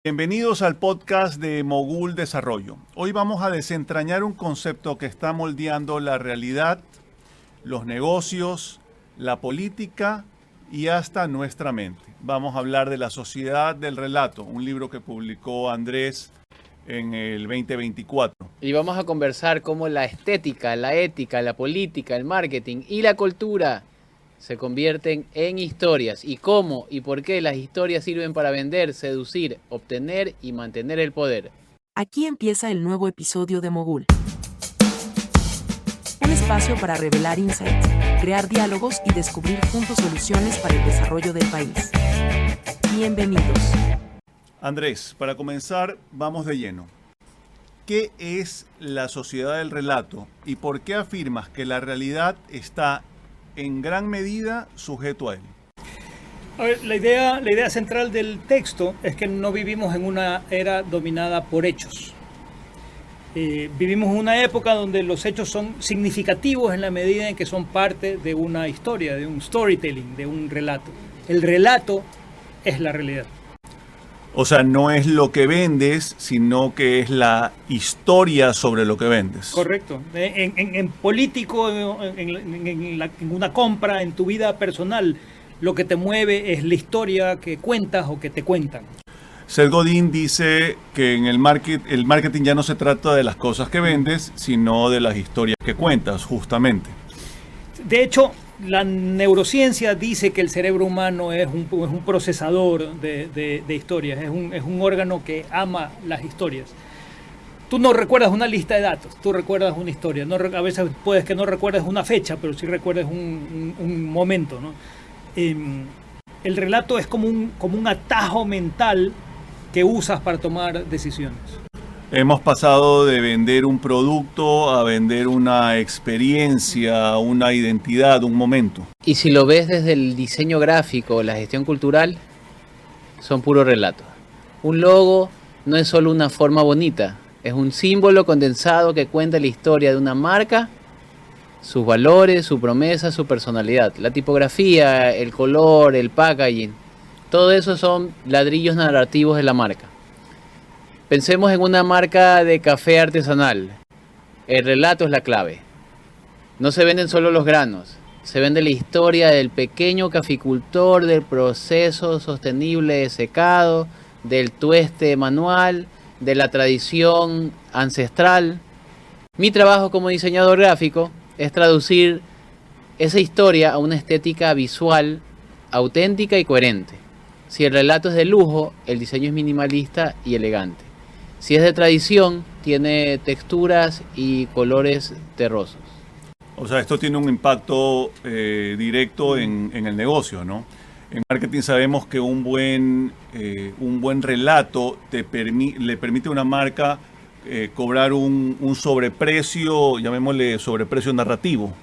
Bienvenidos al podcast de Mogul Desarrollo. Hoy vamos a desentrañar un concepto que está moldeando la realidad, los negocios, la política y hasta nuestra mente. Vamos a hablar de La Sociedad del Relato, un libro que publicó Andrés en el 2024. Y vamos a conversar cómo la estética, la ética, la política, el marketing y la cultura se convierten en historias y cómo y por qué las historias sirven para vender, seducir, obtener y mantener el poder. Aquí empieza el nuevo episodio de Mogul. Un espacio para revelar insights, crear diálogos y descubrir juntos soluciones para el desarrollo del país. Bienvenidos. Andrés, para comenzar, vamos de lleno. ¿Qué es la sociedad del relato y por qué afirmas que la realidad está en gran medida sujeto a él? A ver, la idea central del texto es que no vivimos en una era dominada por hechos. Vivimos en una época donde los hechos son significativos en la medida en que son parte de una historia, de un storytelling, de un relato. El relato es la realidad. O sea, no es lo que vendes, sino que es la historia sobre lo que vendes. Correcto. En político, en una compra, en tu vida personal, lo que te mueve es la historia que cuentas o que te cuentan. Seth Godin dice que en el marketing ya no se trata de las cosas que vendes, sino de las historias que cuentas, justamente. De hecho, la neurociencia dice que el cerebro humano es un procesador de historias, es un órgano que ama las historias. Tú no recuerdas una lista de datos, tú recuerdas una historia. A veces puedes que no recuerdes una fecha, pero sí recuerdes un momento, ¿no? El relato es como un atajo mental que usas para tomar decisiones. Hemos pasado de vender un producto a vender una experiencia, una identidad, un momento. Y si lo ves desde el diseño gráfico, la gestión cultural, son puros relatos. Un logo no es solo una forma bonita, es un símbolo condensado que cuenta la historia de una marca, sus valores, su promesa, su personalidad. La tipografía, el color, el packaging, todo eso son ladrillos narrativos de la marca. Pensemos en una marca de café artesanal. El relato es la clave. No se venden solo los granos, se vende la historia del pequeño caficultor, del proceso sostenible de secado, del tueste manual, de la tradición ancestral. Mi trabajo como diseñador gráfico es traducir esa historia a una estética visual auténtica y coherente. Si el relato es de lujo, el diseño es minimalista y elegante. Si es de tradición, tiene texturas y colores terrosos. O sea, esto tiene un impacto directo en el negocio, ¿no? En marketing sabemos que un buen relato le permite a una marca cobrar un sobreprecio, llamémosle sobreprecio narrativo.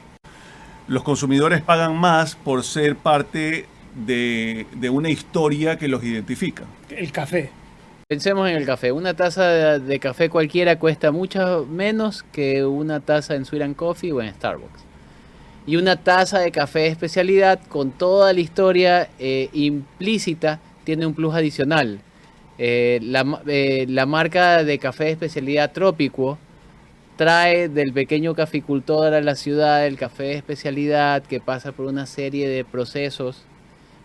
Los consumidores pagan más por ser parte de una historia que los identifica. El café. Pensemos en el café. Una taza de café cualquiera cuesta mucho menos que una taza en Sweet & Coffee o en Starbucks. Y una taza de café de especialidad con toda la historia implícita tiene un plus adicional. La marca de café de especialidad Trópico trae del pequeño caficultor a la ciudad el café de especialidad que pasa por una serie de procesos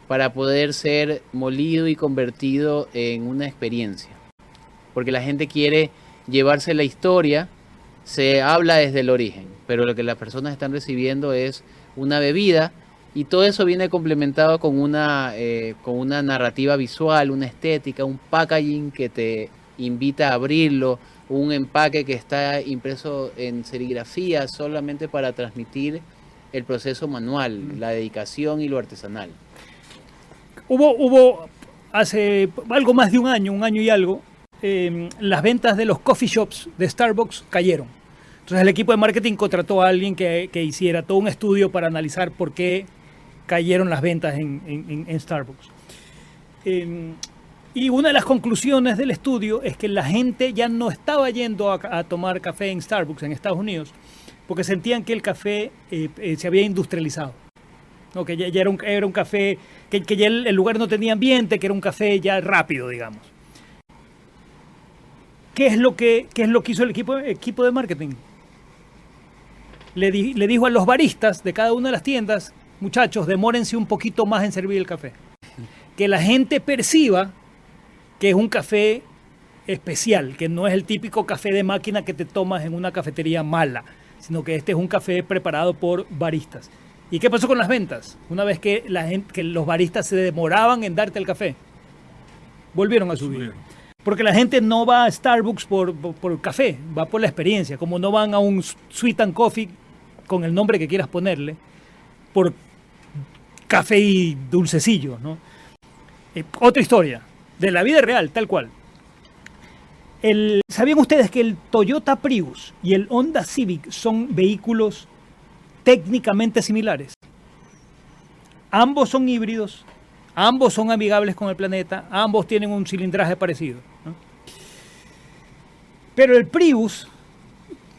para poder ser molido y convertido en una experiencia. Porque la gente quiere llevarse la historia, se habla desde el origen, pero lo que las personas están recibiendo es una bebida y todo eso viene complementado con una narrativa visual, una estética, un packaging que te invita a abrirlo, un empaque que está impreso en serigrafía solamente para transmitir el proceso manual, la dedicación y lo artesanal. Hubo hace algo más de un año y algo, las ventas de los coffee shops de Starbucks cayeron. Entonces el equipo de marketing contrató a alguien que hiciera todo un estudio para analizar por qué cayeron las ventas en Starbucks. Y una de las conclusiones del estudio es que la gente ya no estaba yendo a tomar café en Starbucks en Estados Unidos porque sentían que el café se había industrializado. ¿No? Que ya era un café, que ya el lugar no tenía ambiente, que era un café ya rápido, digamos. ¿qué es lo que hizo el equipo de marketing? Le dijo a los baristas de cada una de las tiendas, muchachos, demórense un poquito más en servir el café. Que la gente perciba que es un café especial, que no es el típico café de máquina que te tomas en una cafetería mala, sino que este es un café preparado por baristas. ¿Y qué pasó con las ventas? Una vez que los baristas se demoraban en darte el café, volvieron a subir. Porque la gente no va a Starbucks por café, va por la experiencia. Como no van a un Sweet and Coffee, con el nombre que quieras ponerle, por café y dulcecillo, ¿no? Otra historia, de la vida real, tal cual. ¿Sabían ustedes que el Toyota Prius y el Honda Civic son vehículos técnicamente similares? Ambos son híbridos, ambos son amigables con el planeta, ambos tienen un cilindraje parecido, ¿no? Pero el Prius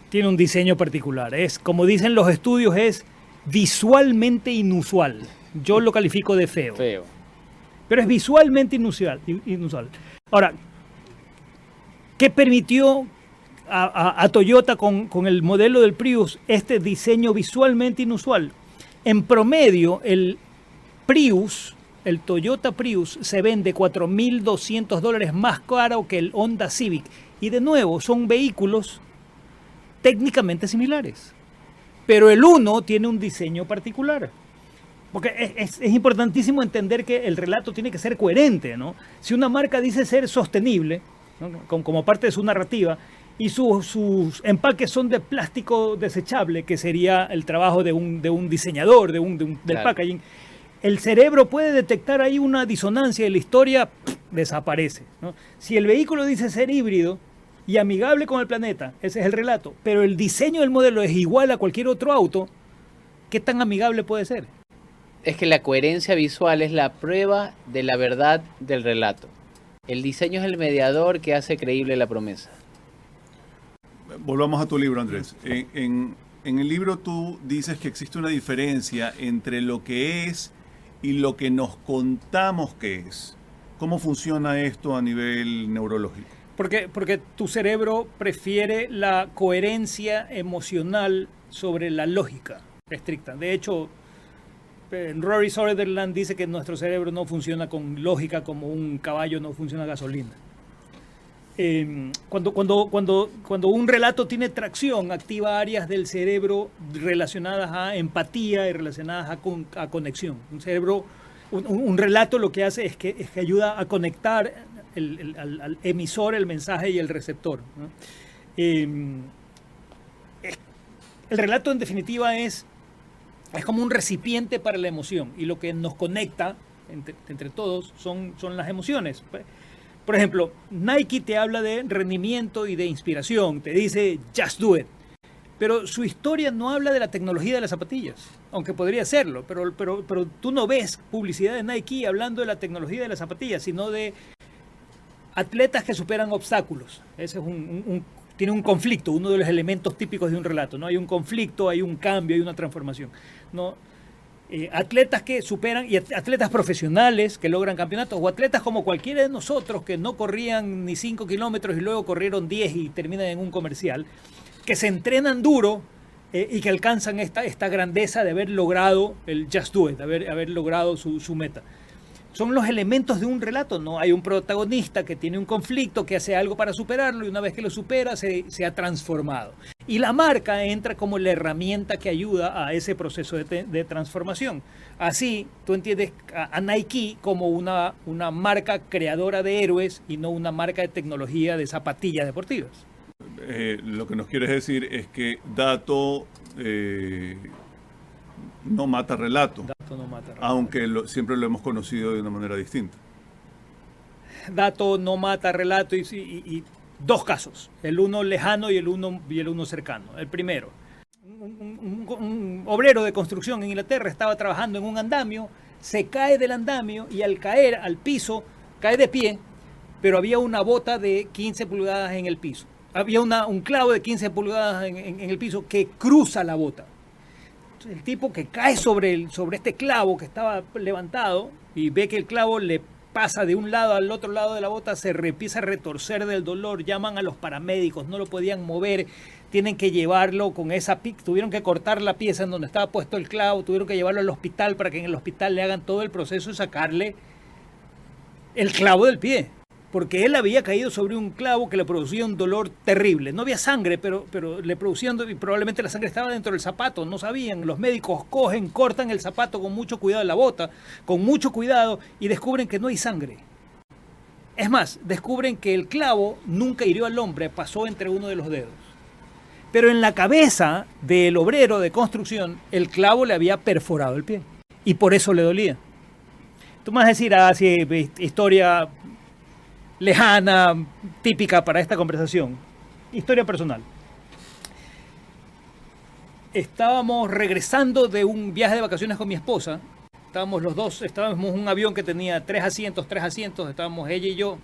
tiene un diseño particular. Como dicen los estudios, es visualmente inusual. Yo lo califico de feo. Pero es visualmente inusual. Ahora, ¿qué permitió a Toyota con el modelo del Prius este diseño visualmente inusual? En promedio, el Toyota Prius se vende $4,200 más caro que el Honda Civic. Y de nuevo, son vehículos técnicamente similares. Pero el uno tiene un diseño particular. Porque es importantísimo entender que el relato tiene que ser coherente, ¿no? Si una marca dice ser sostenible, ¿no?, como parte de su narrativa, y sus empaques son de plástico desechable, que sería el trabajo de un diseñador, del Claro. packaging, el cerebro puede detectar ahí una disonancia y la historia desaparece, ¿no? Si el vehículo dice ser híbrido y amigable con el planeta, ese es el relato, pero el diseño del modelo es igual a cualquier otro auto, ¿qué tan amigable puede ser? Es que la coherencia visual es la prueba de la verdad del relato. El diseño es el mediador que hace creíble la promesa. Volvamos a tu libro, Andrés. En el libro tú dices que existe una diferencia entre lo que es y lo que nos contamos que es. ¿Cómo funciona esto a nivel neurológico? Porque tu cerebro prefiere la coherencia emocional sobre la lógica estricta. De hecho, Rory Sutherland dice que nuestro cerebro no funciona con lógica como un caballo no funciona a gasolina. Cuando un relato tiene tracción, activa áreas del cerebro relacionadas a empatía y relacionadas a conexión. Un relato lo que hace es que ayuda a conectar al emisor, el mensaje y el receptor, ¿no? El relato, en definitiva, es como un recipiente para la emoción, y lo que nos conecta entre todos son las emociones. Por ejemplo, Nike te habla de rendimiento y de inspiración, te dice just do it, pero su historia no habla de la tecnología de las zapatillas, aunque podría serlo, pero tú no ves publicidad de Nike hablando de la tecnología de las zapatillas, sino de atletas que superan obstáculos. Ese es tiene un conflicto, uno de los elementos típicos de un relato, ¿no? Hay un conflicto, hay un cambio, hay una transformación, ¿no? Atletas que superan, y atletas profesionales que logran campeonatos, o atletas como cualquiera de nosotros que no corrían ni 5 kilómetros y luego corrieron 10 y terminan en un comercial, que se entrenan duro y que alcanzan esta grandeza de haber logrado el just do it, haber logrado su meta. Son los elementos de un relato, ¿no? Hay un protagonista que tiene un conflicto, que hace algo para superarlo, y una vez que lo supera se ha transformado. Y la marca entra como la herramienta que ayuda a ese proceso de transformación. Así, tú entiendes a Nike como una marca creadora de héroes y no una marca de tecnología de zapatillas deportivas. Lo que nos quieres decir es que dato no mata relato, Dato no mata relato. aunque siempre lo hemos conocido de una manera distinta. Dato no mata relato, y dos casos, el uno lejano y el uno cercano. El primero, un obrero de construcción en Inglaterra estaba trabajando en un andamio, se cae del andamio y al caer al piso, cae de pie, pero había una bota de 15 pulgadas en el piso. Había un clavo de 15 pulgadas en el piso que cruza la bota. El tipo que cae sobre este clavo que estaba levantado y ve que el clavo le pasa de un lado al otro lado de la bota, empieza a retorcer del dolor, llaman a los paramédicos, no lo podían mover, tienen que llevarlo con esa pica, tuvieron que cortar la pieza en donde estaba puesto el clavo, tuvieron que llevarlo al hospital para que en el hospital le hagan todo el proceso y sacarle el clavo del pie, porque él había caído sobre un clavo que le producía un dolor terrible. No había sangre, pero le producían, y probablemente la sangre estaba dentro del zapato, no sabían. Los médicos cortan el zapato con mucho cuidado, la bota, con mucho cuidado, y descubren que no hay sangre. Es más, descubren que el clavo nunca hirió al hombre, pasó entre uno de los dedos. Pero en la cabeza del obrero de construcción, el clavo le había perforado el pie, y por eso le dolía. Tú me vas a decir, sí, historia lejana, típica para esta conversación. Historia personal. Estábamos regresando de un viaje de vacaciones con mi esposa. Estábamos los dos, estábamos en un avión que tenía tres asientos, estábamos ella y yo,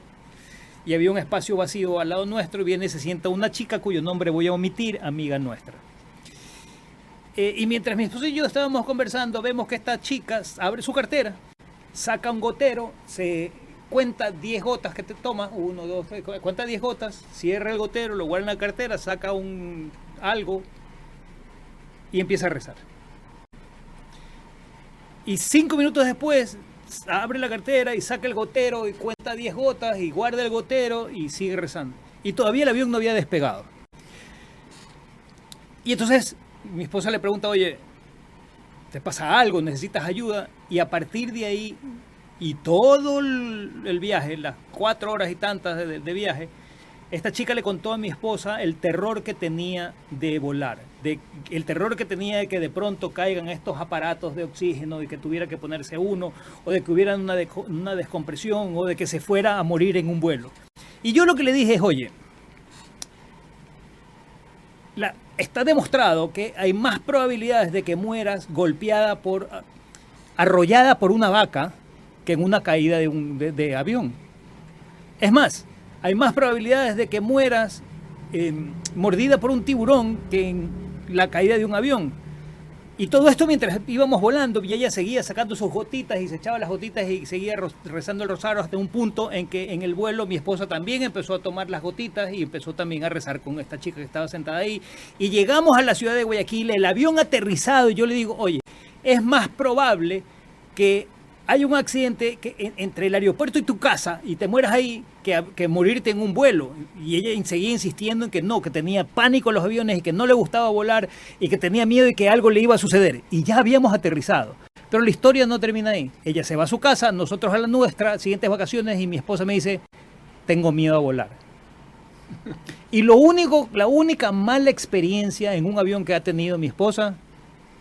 y había un espacio vacío al lado nuestro, y viene y se sienta una chica cuyo nombre voy a omitir, amiga nuestra. Y mientras mi esposa y yo estábamos conversando, vemos que esta chica abre su cartera, saca un gotero, se cuenta 10 gotas que te toma, 1, 2, 3, cuenta 10 gotas, cierra el gotero, lo guarda en la cartera, saca algo y empieza a rezar. Y 5 minutos después abre la cartera y saca el gotero y cuenta 10 gotas y guarda el gotero y sigue rezando. Y todavía el avión no había despegado. Y entonces mi esposa le pregunta, oye, ¿te pasa algo? ¿Necesitas ayuda? Y a partir de ahí, y todo el viaje, las 4 horas y tantas de viaje, esta chica le contó a mi esposa el terror que tenía de volar, el terror que tenía de que de pronto caigan estos aparatos de oxígeno, de que tuviera que ponerse uno, o de que hubiera una descompresión, o de que se fuera a morir en un vuelo. Y yo lo que le dije es, oye, está demostrado que hay más probabilidades de que mueras arrollada por una vaca que en una caída de avión. Es más, hay más probabilidades de que mueras mordida por un tiburón que en la caída de un avión. Y todo esto mientras íbamos volando, y ella seguía sacando sus gotitas y se echaba las gotitas y seguía rezando el rosario hasta un punto en que en el vuelo mi esposa también empezó a tomar las gotitas y empezó también a rezar con esta chica que estaba sentada ahí. Y llegamos a la ciudad de Guayaquil, el avión aterrizado, y yo le digo, oye, es más probable que hay un accidente entre el aeropuerto y tu casa y te mueras ahí que morirte en un vuelo. Y ella seguía insistiendo en que no, que tenía pánico en los aviones y que no le gustaba volar y que tenía miedo de que algo le iba a suceder. Y ya habíamos aterrizado. Pero la historia no termina ahí. Ella se va a su casa, nosotros a la nuestra, siguientes vacaciones, y mi esposa me dice, tengo miedo a volar. Y la única mala experiencia en un avión que ha tenido mi esposa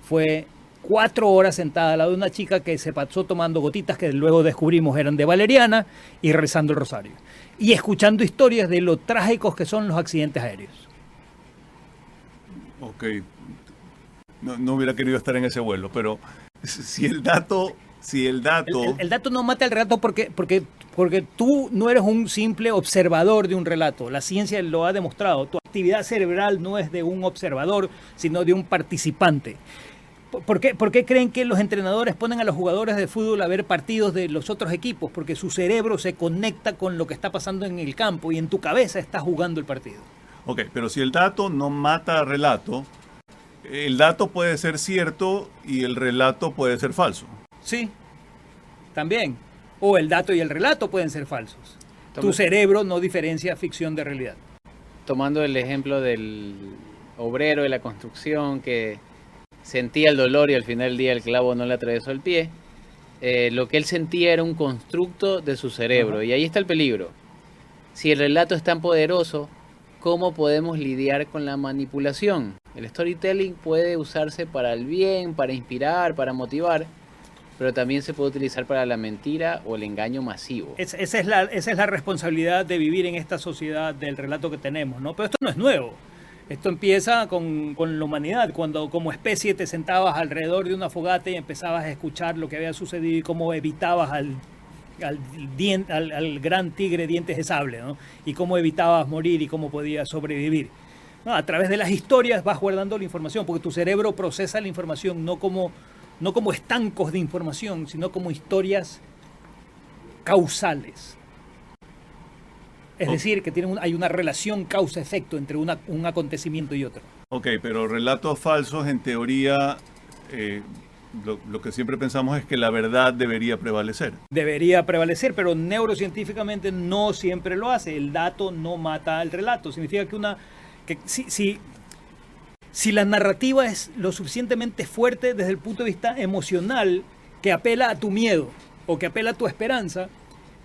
fue 4 horas sentada al lado de una chica que se pasó tomando gotitas que luego descubrimos eran de valeriana y rezando el rosario. Y escuchando historias de lo trágicos que son los accidentes aéreos. Ok. No hubiera querido estar en ese vuelo, pero si el dato... El dato no mata el relato porque tú no eres un simple observador de un relato. La ciencia lo ha demostrado. Tu actividad cerebral no es de un observador, sino de un participante. ¿Por qué creen que los entrenadores ponen a los jugadores de fútbol a ver partidos de los otros equipos? Porque su cerebro se conecta con lo que está pasando en el campo y en tu cabeza está jugando el partido. Ok, pero si el dato no mata al relato, el dato puede ser cierto y el relato puede ser falso. Sí, también. O el dato y el relato pueden ser falsos. Tu cerebro no diferencia ficción de realidad. Tomando el ejemplo del obrero de la construcción que sentía el dolor y al final del día el clavo no le atravesó el pie, lo que él sentía era un constructo de su cerebro. Y ahí está el peligro. Si el relato es tan poderoso, ¿cómo podemos lidiar con la manipulación? El storytelling puede usarse para el bien, para inspirar, para motivar, pero también se puede utilizar para la mentira o el engaño masivo. Esa es la responsabilidad de vivir en esta sociedad del relato que tenemos, ¿no? Pero esto no es nuevo. Esto empieza con la humanidad, cuando como especie te sentabas alrededor de una fogata y empezabas a escuchar lo que había sucedido y cómo evitabas al gran tigre dientes de sable, ¿no? Y cómo evitabas morir y cómo podías sobrevivir. No, a través de las historias vas guardando la información, porque tu cerebro procesa la información no como estancos de información, sino como historias causales. Es Oh. decir, que hay una relación causa-efecto entre un acontecimiento y otro. Ok, pero relatos falsos, en teoría, lo que siempre pensamos es que la verdad debería prevalecer. Debería prevalecer, pero neurocientíficamente no siempre lo hace. El dato no mata al relato. Significa que si la narrativa es lo suficientemente fuerte desde el punto de vista emocional, que apela a tu miedo o que apela a tu esperanza,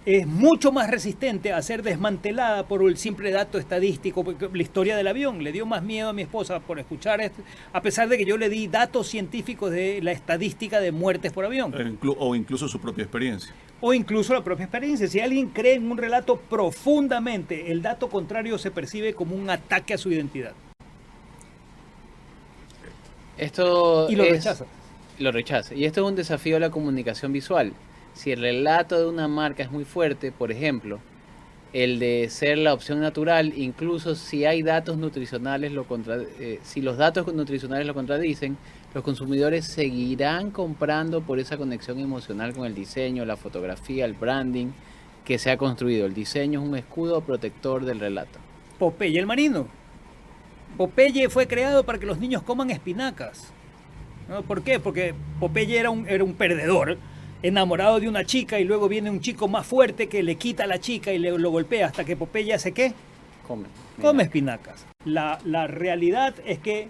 es mucho más resistente a ser desmantelada por el simple dato estadístico. Porque la historia del avión le dio más miedo a mi esposa por escuchar esto, a pesar de que yo le di datos científicos de la estadística de muertes por avión. O incluso su propia experiencia. O incluso la propia experiencia. Si alguien cree en un relato profundamente, el dato contrario se percibe como un ataque a su identidad. Esto Y lo rechaza. Lo rechaza. Y esto es un desafío a la comunicación visual. Si el relato de una marca es muy fuerte, por ejemplo, el de ser la opción natural, incluso si hay datos nutricionales, si los datos nutricionales lo contradicen, los consumidores seguirán comprando por esa conexión emocional con el diseño, la fotografía, el branding que se ha construido. El diseño es un escudo protector del relato. Popeye el marino. Popeye fue creado para que los niños coman espinacas. ¿No? ¿Por qué? Porque Popeye era un perdedor, enamorado de una chica, y luego viene un chico más fuerte que le quita a la chica y lo golpea hasta que Popeye hace ¿qué? Come espinacas. La realidad es que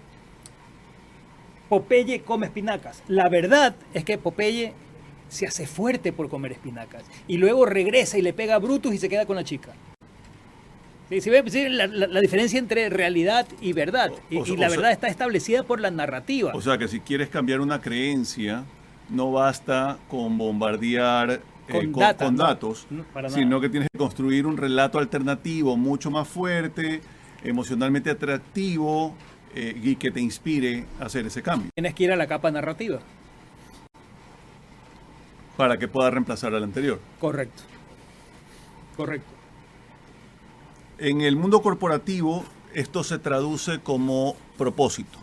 Popeye come espinacas. La verdad es que Popeye se hace fuerte por comer espinacas y luego regresa y le pega a Brutus y se queda con la chica. ¿Sí ve la diferencia entre realidad y verdad? Y la verdad está establecida por la narrativa. O sea que si quieres cambiar una creencia, no basta con bombardear con datos, no, para sino nada. que tienes que construir un relato alternativo mucho más fuerte, emocionalmente atractivo, y que te inspire a hacer ese cambio, Tienes que ir a la capa narrativa. para que pueda reemplazar al anterior. Correcto. Correcto. En el mundo corporativo, esto se traduce como propósito.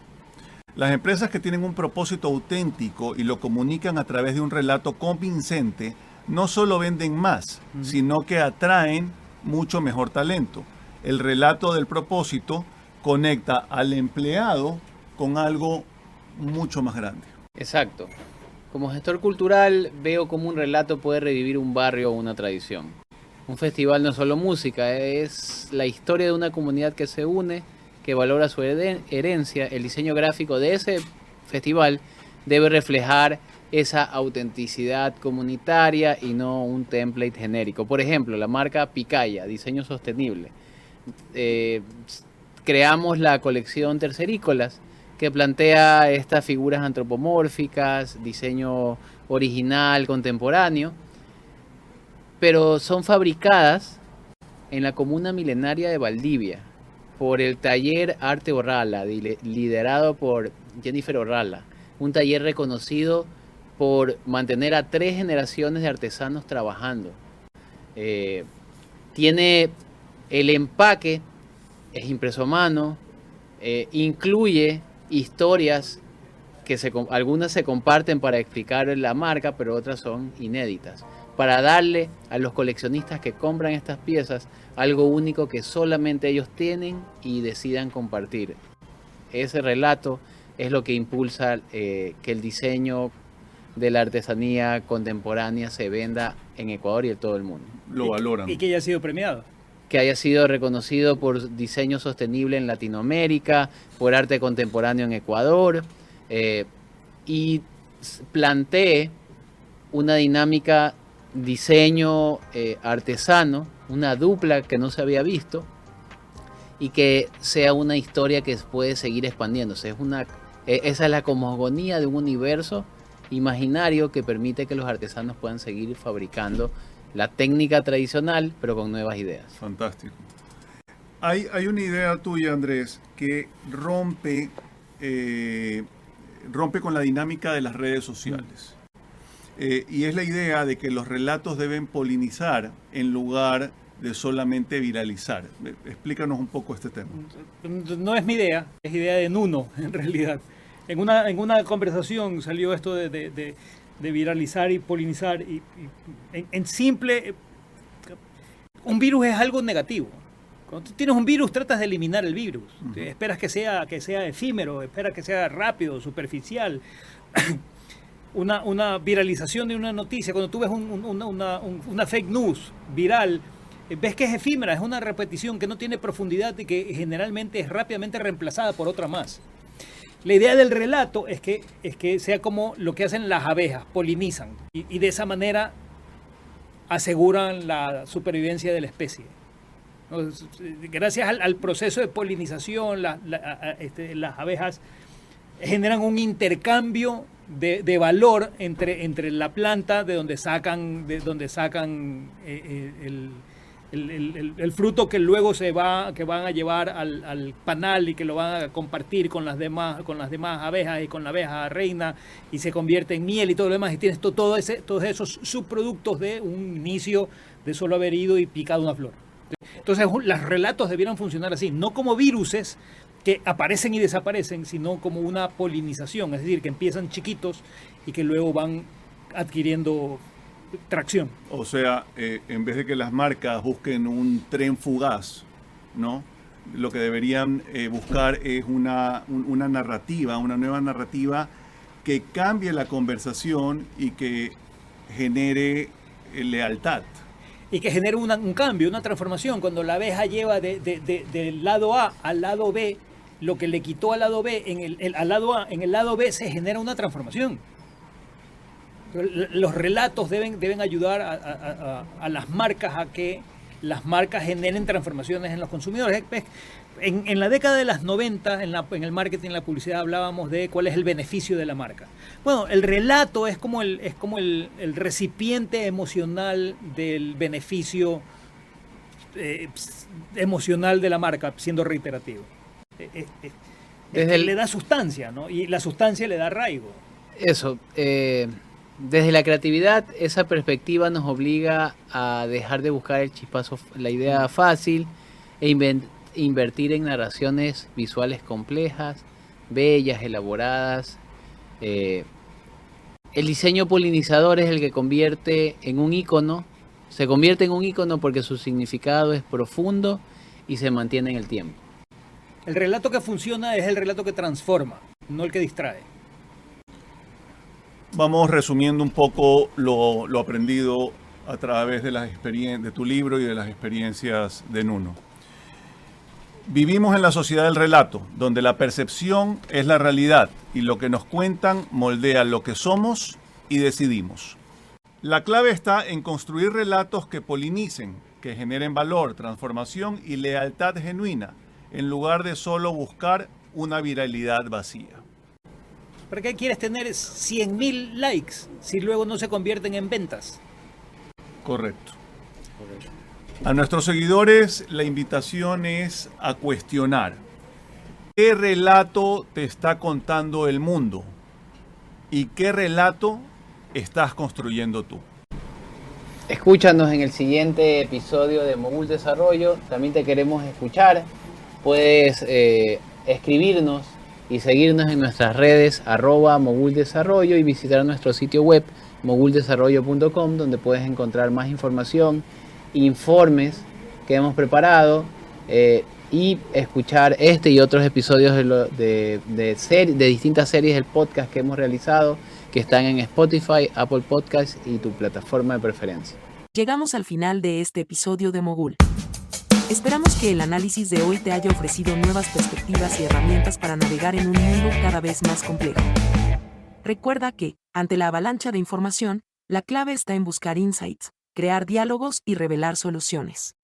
Las empresas que tienen un propósito auténtico y lo comunican a través de un relato convincente, no solo venden más, sino que atraen mucho mejor talento. El relato del propósito conecta al empleado con algo mucho más grande. Exacto. Como gestor cultural veo cómo un relato puede revivir un barrio o una tradición. Un festival no es solo música, es la historia de una comunidad que se une, que valora su herencia. El diseño gráfico de ese festival debe reflejar esa autenticidad comunitaria y no un template genérico. Por ejemplo, la marca Picaya, diseño sostenible. Creamos la colección Tercerícolas, que plantea estas figuras antropomórficas, diseño original, contemporáneo, pero son fabricadas en la comuna milenaria de Valdivia por el taller Arte Orrala, liderado por Jennifer Orrala, un taller reconocido por mantener a 3 generaciones de artesanos trabajando. Tiene el empaque, es impreso a mano, incluye historias que algunas se comparten para explicar la marca, pero otras son inéditas, para darle a los coleccionistas que compran estas piezas algo único que solamente ellos tienen y decidan compartir. Ese relato es lo que impulsa que el diseño de la artesanía contemporánea se venda en Ecuador y en todo el mundo. Lo valoran. Y que haya sido premiado. Que haya sido reconocido por diseño sostenible en Latinoamérica, por arte contemporáneo en Ecuador, y plantee una dinámica diseño artesano, una dupla que no se había visto, y que sea una historia que puede seguir expandiéndose. Esa es la cosmogonía de un universo imaginario que permite que los artesanos puedan seguir fabricando la técnica tradicional, pero con nuevas ideas. Fantástico. Hay una idea tuya, Andrés, que rompe con la dinámica de las redes sociales. Y es la idea de que los relatos deben polinizar en lugar de solamente viralizar. Explícanos un poco este tema. No es mi idea, es idea de Nuno, en realidad. En una conversación salió esto de de viralizar y polinizar. En simple, un virus es algo negativo. Cuando tú tienes un virus, tratas de eliminar el virus. Esperas que sea efímero, esperas que sea rápido, superficial. Una viralización de una noticia, cuando tú ves una fake news viral, ves que es efímera, es una repetición que no tiene profundidad y que generalmente es rápidamente reemplazada por otra más. La idea del relato es que sea como lo que hacen las abejas, polinizan, y de esa manera aseguran la supervivencia de la especie. Gracias al proceso de polinización, las abejas generan un intercambio de valor entre la planta de donde sacan el fruto que luego que van a llevar al panal y que lo van a compartir con las demás abejas y con la abeja reina, y se convierte en miel y todo lo demás, y tienes todos esos subproductos de un inicio de solo haber ido y picado una flor. Entonces los relatos debieran funcionar así, no como viruses que aparecen y desaparecen, sino como una polinización, es decir, que empiezan chiquitos y que luego van adquiriendo tracción. O sea, en vez de que las marcas busquen un tren fugaz, ¿no? Lo que deberían buscar es una narrativa, una nueva narrativa que cambie la conversación y que genere lealtad. Y que genere un cambio, una transformación. Cuando la abeja lleva del lado A al lado B, lo que le quitó al lado B, al lado A, en el lado B se genera una transformación. Los relatos deben ayudar a las marcas a que las marcas generen transformaciones en los consumidores. En la década de las 90, en el marketing, en la publicidad, hablábamos de cuál es el beneficio de la marca. Bueno, el relato es como el recipiente emocional del beneficio emocional de la marca, siendo reiterativo. Le da sustancia, ¿no? Y la sustancia le da arraigo. Eso, desde la creatividad, esa perspectiva nos obliga a dejar de buscar el chispazo, la idea fácil, e invertir en narraciones visuales complejas, bellas, elaboradas. El diseño polinizador es el que convierte en un ícono, se convierte en un ícono porque su significado es profundo y se mantiene en el tiempo. El relato que funciona es el relato que transforma, no el que distrae. Vamos resumiendo un poco lo aprendido a través de de tu libro y de las experiencias de Nuno. Vivimos en la sociedad del relato, donde la percepción es la realidad y lo que nos cuentan moldea lo que somos y decidimos. La clave está en construir relatos que polinicen, que generen valor, transformación y lealtad genuina, en lugar de solo buscar una viralidad vacía. ¿Para qué quieres tener 100.000 likes si luego no se convierten en ventas? Correcto. A nuestros seguidores la invitación es a cuestionar. ¿Qué relato te está contando el mundo? ¿Y qué relato estás construyendo tú? Escúchanos en el siguiente episodio de Mogul Desarrollo. También te queremos escuchar. Puedes escribirnos y seguirnos en nuestras redes @moguldesarrollo y visitar nuestro sitio web moguldesarrollo.com, donde puedes encontrar más información, informes que hemos preparado y escuchar este y otros episodios de distintas series del podcast que hemos realizado, que están en Spotify, Apple Podcasts y tu plataforma de preferencia. Llegamos al final de este episodio de Mogul. Esperamos que el análisis de hoy te haya ofrecido nuevas perspectivas y herramientas para navegar en un mundo cada vez más complejo. Recuerda que, ante la avalancha de información, la clave está en buscar insights, crear diálogos y revelar soluciones.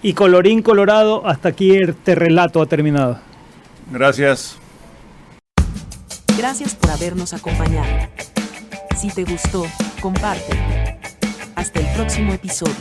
Y colorín colorado, hasta aquí este relato ha terminado. Gracias. Gracias por habernos acompañado. Si te gustó, comparte. Hasta el próximo episodio.